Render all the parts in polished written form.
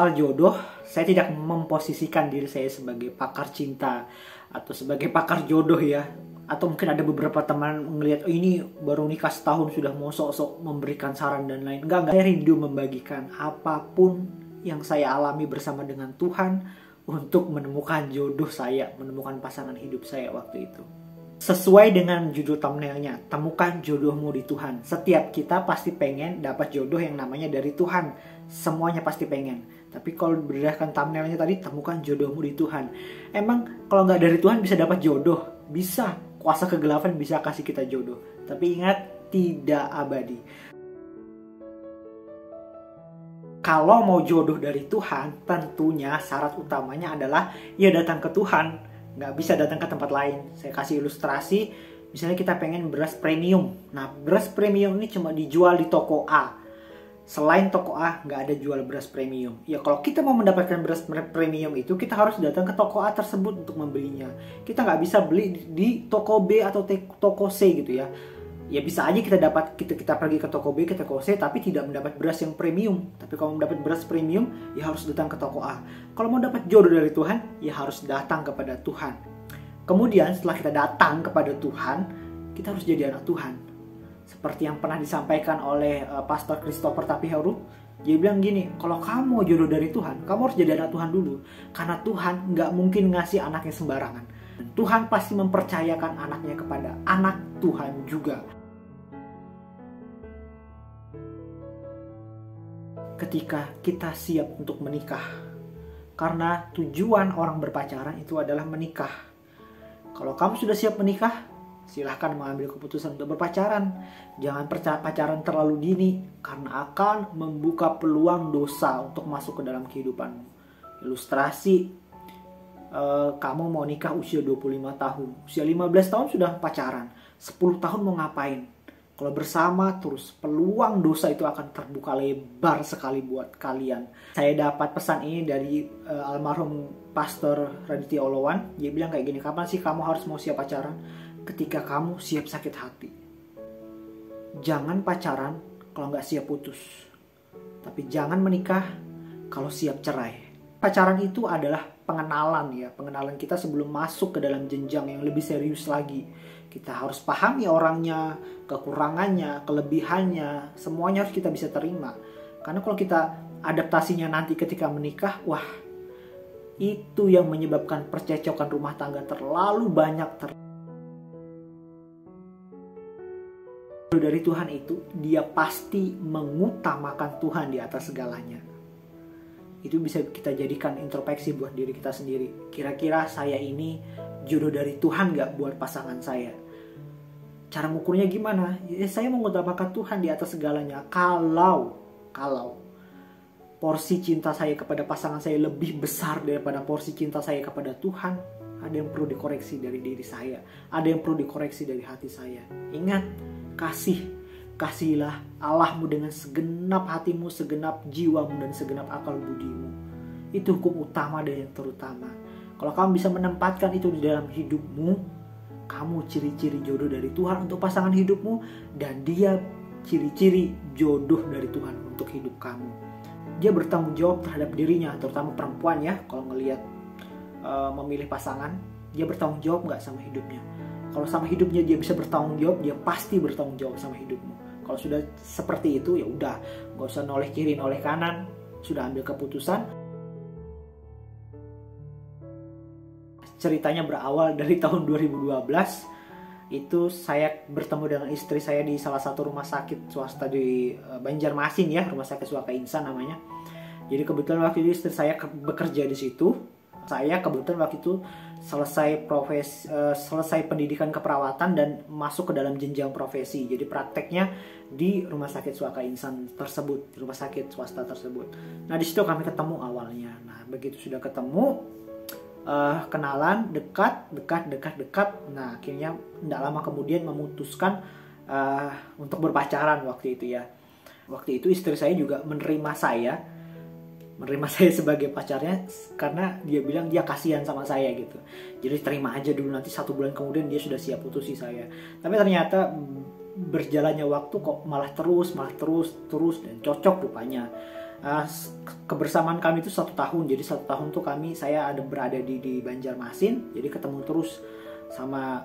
soal jodoh, saya tidak memposisikan diri saya sebagai pakar cinta atau sebagai pakar jodoh ya. Atau mungkin ada beberapa teman ngelihat, oh ini baru nikah setahun sudah mau sok-sok memberikan saran dan lain. Enggak. Saya rindu membagikan apapun yang saya alami bersama dengan Tuhan untuk menemukan jodoh saya, menemukan pasangan hidup saya waktu itu. Sesuai dengan judul thumbnailnya, temukan jodohmu di Tuhan. Setiap kita pasti pengen dapat jodoh yang namanya dari Tuhan. Semuanya pasti pengen. Tapi kalau berdasarkan thumbnailnya tadi, temukan jodohmu di Tuhan. Emang kalau nggak dari Tuhan bisa dapat jodoh? Bisa. Kuasa kegelapan bisa kasih kita jodoh. Tapi ingat, tidak abadi. Kalau mau jodoh dari Tuhan, tentunya syarat utamanya adalah ya datang ke Tuhan. Nggak bisa datang ke tempat lain. Saya kasih ilustrasi, misalnya kita pengen beras premium. Nah, beras premium ini cuma dijual di toko A. Selain toko A, nggak ada jual beras premium. Ya kalau kita mau mendapatkan beras premium itu, kita harus datang ke toko A tersebut untuk membelinya. Kita nggak bisa beli di toko B atau toko C gitu ya. Ya bisa aja kita pergi ke toko B, ke toko C, tapi tidak mendapat beras yang premium. Tapi kalau mau mendapat beras premium, ya harus datang ke toko A. Kalau mau dapat jodoh dari Tuhan, ya harus datang kepada Tuhan. Kemudian setelah kita datang kepada Tuhan, kita harus jadi anak Tuhan. Seperti yang pernah disampaikan oleh Pastor Christopher Tapiheru, dia bilang gini, kalau kamu mau jodoh dari Tuhan, kamu harus jadi anak Tuhan dulu. Karena Tuhan nggak mungkin ngasih anaknya sembarangan. Dan Tuhan pasti mempercayakan anaknya kepada anak Tuhan juga. Ketika kita siap untuk menikah, karena tujuan orang berpacaran itu adalah menikah. Kalau kamu sudah siap menikah, silahkan mengambil keputusan untuk berpacaran. Jangan pacaran terlalu dini, karena akan membuka peluang dosa untuk masuk ke dalam kehidupanmu. Ilustrasi, kamu mau nikah usia 25 tahun, usia 15 tahun sudah pacaran, 10 tahun mau ngapain? Kalau bersama terus, peluang dosa itu akan terbuka lebar sekali buat kalian. Saya dapat pesan ini dari almarhum Pastor Raditya Olowan. Dia bilang kayak gini, kapan sih kamu harus mau siap pacaran? Ketika kamu siap sakit hati. Jangan pacaran kalau nggak siap putus. Tapi jangan menikah kalau siap cerai. Pacaran itu adalah pengenalan ya. Pengenalan kita sebelum masuk ke dalam jenjang yang lebih serius lagi. Kita harus pahami orangnya, kekurangannya, kelebihannya. Semuanya harus kita bisa terima. Karena kalau kita adaptasinya nanti ketika menikah, wah, itu yang menyebabkan percecokan rumah tangga terlalu banyak. Dari Tuhan itu, dia pasti mengutamakan Tuhan di atas segalanya. Itu bisa kita jadikan introspeksi buat diri kita sendiri. Kira-kira saya ini jodoh dari Tuhan gak buat pasangan saya? Cara mengukurnya gimana? Ya, saya mengutamakan Tuhan di atas segalanya. Kalau porsi cinta saya kepada pasangan saya lebih besar daripada porsi cinta saya kepada Tuhan, ada yang perlu dikoreksi dari diri saya. Ada yang perlu dikoreksi dari hati saya. Ingat, kasihilah Allahmu dengan segenap hatimu, segenap jiwamu, dan segenap akal budimu. Itu hukum utama dan yang terutama. Kalau kamu bisa menempatkan itu di dalam hidupmu, kamu ciri-ciri jodoh dari Tuhan untuk pasangan hidupmu, dan dia ciri-ciri jodoh dari Tuhan untuk hidup kamu. Dia bertanggung jawab terhadap dirinya, terutama perempuan ya. Kalau ngelihat memilih pasangan, dia bertanggung jawab nggak sama hidupnya. Kalau sama hidupnya dia bisa bertanggung jawab, dia pasti bertanggung jawab sama hidupmu. Kalau sudah seperti itu, ya udah, nggak usah noleh kiri noleh kanan, sudah ambil keputusan. Ceritanya berawal dari tahun 2012. Itu saya bertemu dengan istri saya di salah satu rumah sakit swasta di Banjarmasin ya, Rumah Sakit Suaka Insan namanya. Jadi kebetulan waktu itu istri saya bekerja di situ. Saya kebetulan waktu itu selesai pendidikan keperawatan dan masuk ke dalam jenjang profesi. Jadi prakteknya di Rumah Sakit Suaka Insan tersebut, di rumah sakit swasta tersebut. Nah, di situ kami ketemu awalnya. Nah, begitu sudah ketemu, kenalan, dekat. Nah, akhirnya tidak lama kemudian memutuskan untuk berpacaran waktu itu ya. Waktu itu istri saya juga menerima saya sebagai pacarnya, karena dia bilang dia kasihan sama saya gitu. Jadi terima aja dulu, nanti 1 bulan kemudian dia sudah siap putusi saya. Tapi ternyata berjalannya waktu kok malah terus dan cocok rupanya. Kebersamaan kami itu 1 tahun. Jadi 1 tahun tuh saya ada berada di Banjarmasin. Jadi ketemu terus sama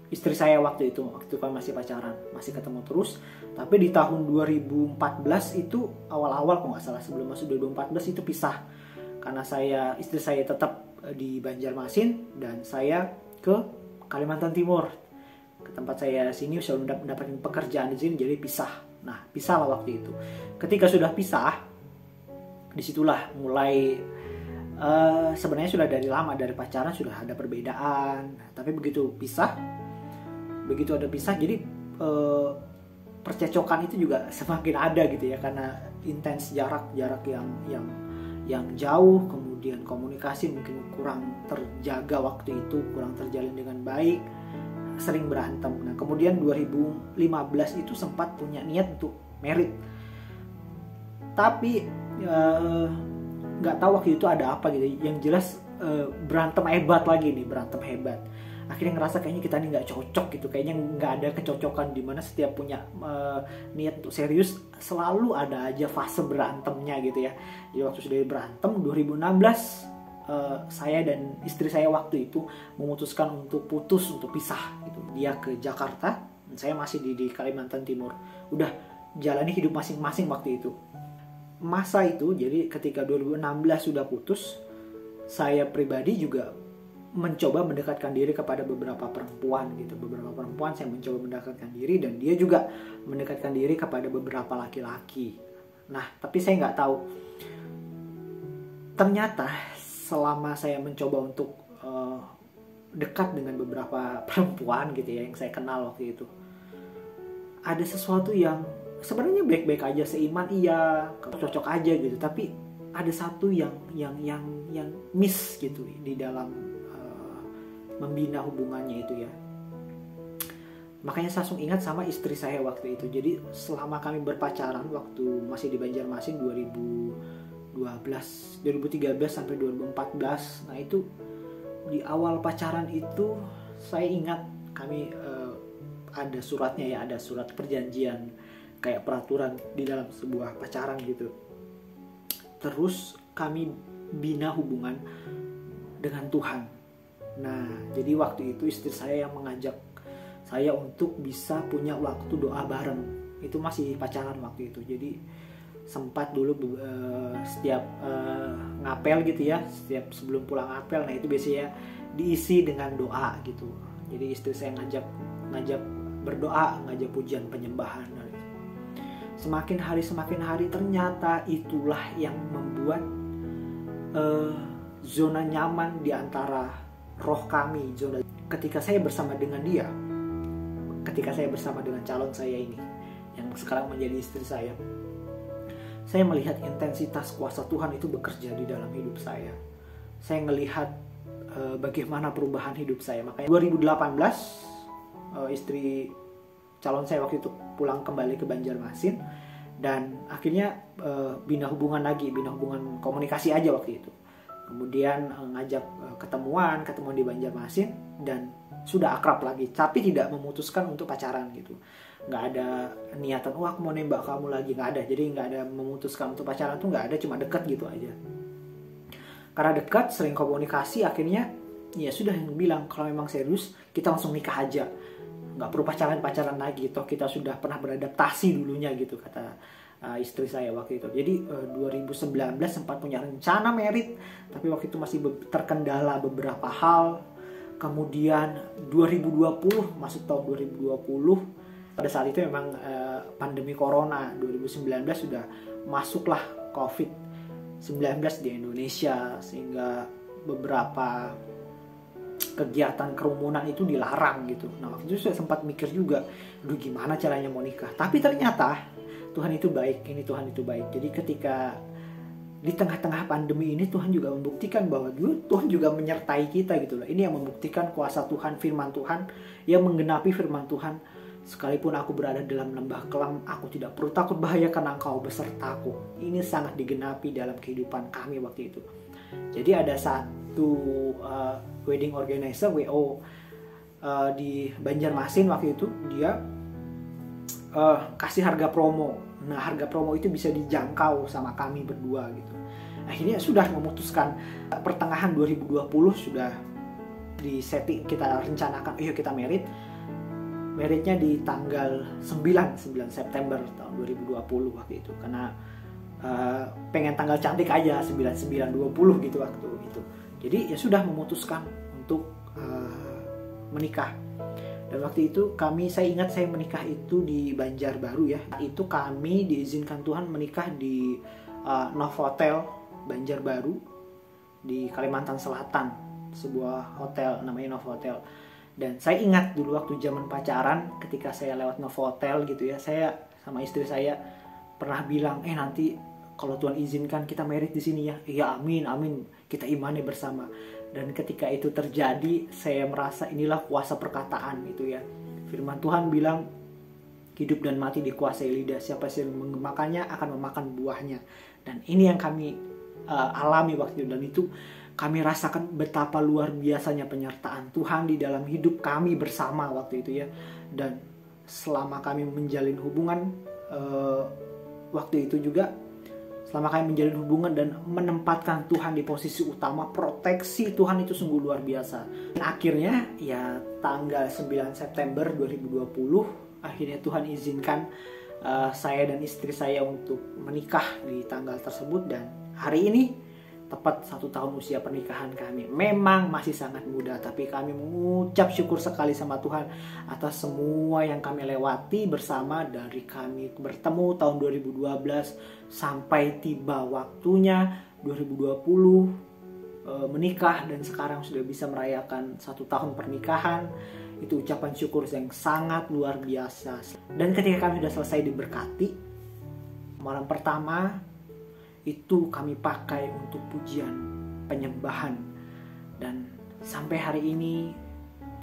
istri saya waktu itu kami masih pacaran, masih ketemu terus. Tapi di tahun 2014 itu awal-awal kalau nggak salah, sebelum masuk 2014 itu pisah. Karena istri saya tetap di Banjarmasin dan saya ke Kalimantan Timur. Ke tempat saya sini sudah mendapatkan pekerjaan di sini, jadi pisah. Nah, pisahlah waktu itu. Ketika sudah pisah, disitulah mulai sebenarnya sudah dari lama, dari pacaran sudah ada perbedaan. Nah, tapi begitu ada pisah, jadi percecokan itu juga semakin ada gitu ya, karena intens jarak yang jauh, kemudian komunikasi mungkin kurang terjaga waktu itu, kurang terjalin dengan baik, sering berantem. Nah, kemudian 2015 itu sempat punya niat untuk married, tapi nggak tahu waktu itu ada apa gitu. Yang jelas berantem hebat. Akhirnya ngerasa kayaknya kita ini nggak cocok gitu, kayaknya nggak ada kecocokan, dimana setiap punya niat untuk serius selalu ada aja fase berantemnya gitu ya. Jadi waktu sudah berantem 2016 saya dan istri saya waktu itu memutuskan untuk pisah gitu. Dia ke Jakarta, saya masih di Kalimantan Timur. Udah jalani hidup masing-masing waktu itu. Masa itu, jadi ketika 2016 sudah putus, saya pribadi juga mencoba mendekatkan diri kepada beberapa perempuan gitu. Beberapa perempuan saya mencoba mendekatkan diri, dan dia juga mendekatkan diri kepada beberapa laki-laki. Nah, tapi saya nggak tahu. Ternyata selama saya mencoba untuk dekat dengan beberapa perempuan gitu ya, yang saya kenal waktu itu, ada sesuatu yang sebenarnya baik-baik aja, seiman iya, cocok aja gitu, tapi ada satu yang miss gitu di dalam membina hubungannya itu ya. Makanya saya langsung ingat sama istri saya waktu itu. Jadi selama kami berpacaran waktu masih di Banjarmasin 2013 sampai 2014, nah itu di awal pacaran itu saya ingat kami ada suratnya ya, ada surat perjanjian kayak peraturan di dalam sebuah pacaran gitu. Terus kami bina hubungan dengan Tuhan. Nah, jadi waktu itu istri saya yang mengajak saya untuk bisa punya waktu doa bareng. Itu masih pacaran waktu itu. Jadi sempat dulu setiap ngapel gitu ya, setiap sebelum pulang ngapel, nah itu biasanya diisi dengan doa gitu. Jadi istri saya ngajak berdoa, ngajak pujian penyembahan. Semakin hari ternyata itulah yang membuat zona nyaman di antara roh kami. Ketika saya bersama dengan dia, ketika saya bersama dengan calon saya ini yang sekarang menjadi istri saya melihat intensitas kuasa Tuhan itu bekerja di dalam hidup saya. Saya melihat bagaimana perubahan hidup saya. Makanya 2018 istri calon saya waktu itu pulang kembali ke Banjarmasin, dan akhirnya bina hubungan komunikasi aja waktu itu. Kemudian ngajak ketemuan di Banjarmasin, dan sudah akrab lagi, tapi tidak memutuskan untuk pacaran gitu. Nggak ada niatan, aku mau nembak kamu lagi, nggak ada. Jadi nggak ada memutuskan untuk pacaran tuh nggak ada, cuma dekat gitu aja. Karena dekat, sering komunikasi, akhirnya ya sudah yang bilang kalau memang serius kita langsung nikah aja, nggak perlu pacaran lagi, toh kita sudah pernah beradaptasi dulunya gitu, kata istri saya waktu itu. Jadi 2019 sempat punya rencana merit, tapi waktu itu masih terkendala beberapa hal. Kemudian 2020, masuk tahun 2020, pada saat itu memang pandemi corona. 2019 sudah masuklah COVID-19 di Indonesia, sehingga beberapa kegiatan kerumunan itu dilarang gitu. Nah, waktu itu saya sempat mikir juga, aduh gimana caranya mau nikah. Tapi ternyata Tuhan itu baik, Tuhan itu baik. Jadi ketika di tengah-tengah pandemi ini, Tuhan juga membuktikan bahwa Tuhan juga menyertai kita gitu loh. Ini yang membuktikan kuasa Tuhan, firman Tuhan yang menggenapi firman Tuhan. Sekalipun aku berada dalam lembah kelam, aku tidak perlu takut bahaya karena Engkau besertaku. Ini sangat digenapi dalam kehidupan kami waktu itu. Jadi ada satu wedding organizer, WO, di Banjarmasin waktu itu, dia kasih harga promo. Nah, harga promo itu bisa dijangkau sama kami berdua gitu. Akhirnya sudah memutuskan pertengahan 2020 sudah di setting, kita rencanakan ayo kita merit. Meritnya di tanggal 9 September tahun 2020 waktu itu. Karena pengen tanggal cantik aja 9920 gitu waktu itu. Jadi ya sudah memutuskan untuk menikah. Dan waktu itu saya ingat saya menikah itu di Banjarbaru ya. Itu kami diizinkan Tuhan menikah di Novotel Banjarbaru di Kalimantan Selatan, sebuah hotel namanya Novotel. Dan saya ingat dulu waktu zaman pacaran, ketika saya lewat Novotel gitu ya, saya sama istri saya pernah bilang, nanti kalau Tuhan izinkan kita merit di sini ya. Iya, amin, amin. Kita imani bersama. Dan ketika itu terjadi, saya merasa inilah kuasa perkataan gitu ya. Firman Tuhan bilang, hidup dan mati dikuasai lidah. Siapa yang memakannya akan memakan buahnya. Dan ini yang kami alami waktu itu. Dan itu kami rasakan betapa luar biasanya penyertaan Tuhan di dalam hidup kami bersama waktu itu ya. Dan selama kami menjalin hubungan, waktu itu juga, selama kami menjalin hubungan dan menempatkan Tuhan di posisi utama, proteksi Tuhan itu sungguh luar biasa. Dan akhirnya ya tanggal 9 September 2020, akhirnya Tuhan izinkan saya dan istri saya untuk menikah di tanggal tersebut. Dan hari ini tepat 1 tahun usia pernikahan kami. Memang masih sangat muda, tapi kami mengucap syukur sekali sama Tuhan atas semua yang kami lewati bersama, dari kami bertemu tahun 2012 sampai tiba waktunya 2020 menikah, dan sekarang sudah bisa merayakan 1 tahun pernikahan. Itu ucapan syukur yang sangat luar biasa. Dan ketika kami sudah selesai diberkati, malam pertama itu kami pakai untuk pujian penyembahan. Dan sampai hari ini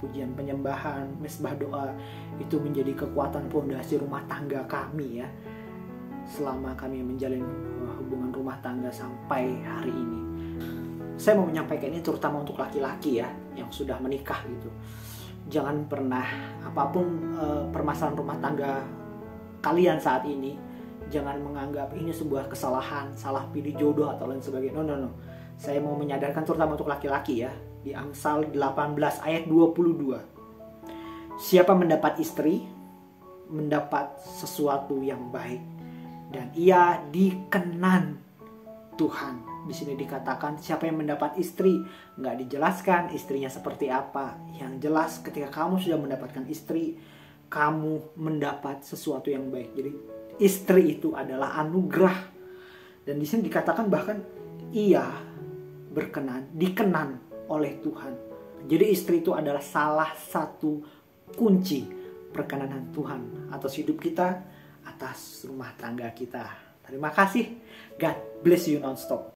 pujian penyembahan, mesbah doa itu menjadi kekuatan fondasi rumah tangga kami ya, selama kami menjalin hubungan rumah tangga sampai hari ini. Saya mau menyampaikan ini terutama untuk laki-laki ya, yang sudah menikah gitu. Jangan pernah, apapun permasalahan rumah tangga kalian saat ini, jangan menganggap ini sebuah kesalahan, salah pilih jodoh atau lain sebagainya. No. Saya mau menyadarkan terutama untuk laki-laki ya. Di Amsal 18 ayat 22. Siapa mendapat istri, mendapat sesuatu yang baik, dan ia dikenan Tuhan. Di sini dikatakan siapa yang mendapat istri, nggak dijelaskan istrinya seperti apa. Yang jelas ketika kamu sudah mendapatkan istri, kamu mendapat sesuatu yang baik. Jadi istri itu adalah anugerah. Dan di sini dikatakan bahkan ia dikenan oleh Tuhan. Jadi istri itu adalah salah satu kunci perkenanan Tuhan atas hidup kita, atas rumah tangga kita. Terima kasih. God bless you nonstop.